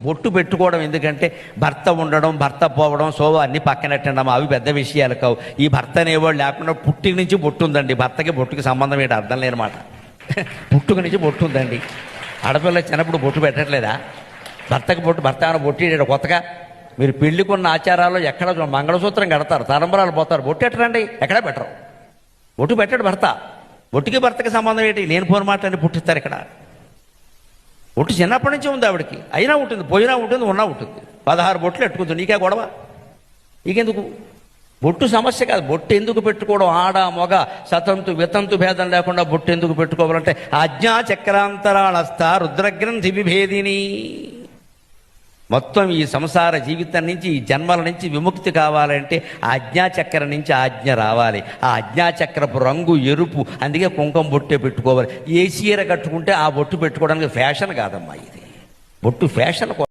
బొట్టు పెట్టుకోవడం ఎందుకంటే భర్త ఉండడం, భర్త పోవడం, సోవ అన్నీ పక్కనట్టండి అవి పెద్ద విషయాలు కావు. ఈ భర్త అనేవాడు లేకుండా పుట్టిక నుంచి బొట్టు ఉందండి. భర్తకి బొట్టుకి సంబంధం ఏంటి అర్థం లేనమాట. పుట్టుక నుంచి బొట్టు ఉందండి. ఆడపిల్ల చిన్నప్పుడు బొట్టు పెట్టట్లేదా? భర్తకి బొట్టు, భర్త ఏమైనా బొట్టు కొత్తగా. మీరు పెళ్లికున్న ఆచారాల్లో ఎక్కడ మంగళసూత్రం కడతారు, తలంబరాలు పోతారు, బొట్టు ఎట్టరండి, ఎక్కడా పెట్టరు. బొట్టు పెట్టాడు భర్త. బొట్టుకి భర్తకి సంబంధం ఏంటి? లేని పోని మాటలని పుట్టిస్తారు ఇక్కడ. బొట్టు చిన్నప్పటి నుంచి ఉంది ఆవిడకి, అయినా ఉంటుంది, పోయినా ఉంటుంది, ఉన్నా ఉంటుంది. 16 బొట్లు ఎట్టుకుంటుంది. నీకే గొడవ? నీకెందుకు? బొట్టు సమస్య కాదు. బొట్టు ఎందుకు పెట్టుకోవడం? ఆడ మగ సతంతు వితంతు భేదం లేకుండా బొట్టు ఎందుకు పెట్టుకోవాలంటే ఆజ్ఞా చక్రాంతరాళస్థ రుద్రగ్రంథి విభేదిని. మొత్తం ఈ సంసార జీవితం నుంచి, ఈ జన్మల నుంచి విముక్తి కావాలంటే ఆజ్ఞాచక్రం నుంచి ఆజ్ఞ రావాలి. ఆ ఆజ్ఞాచక్రపు రంగు ఎరుపు. అందుకే కుంకుమ బొట్టే పెట్టుకోవాలి. ఏ చీర కట్టుకుంటే ఆ బొట్టు పెట్టుకోవడానికి ఫ్యాషన్ కాదమ్మా ఇది. బొట్టు ఫ్యాషన్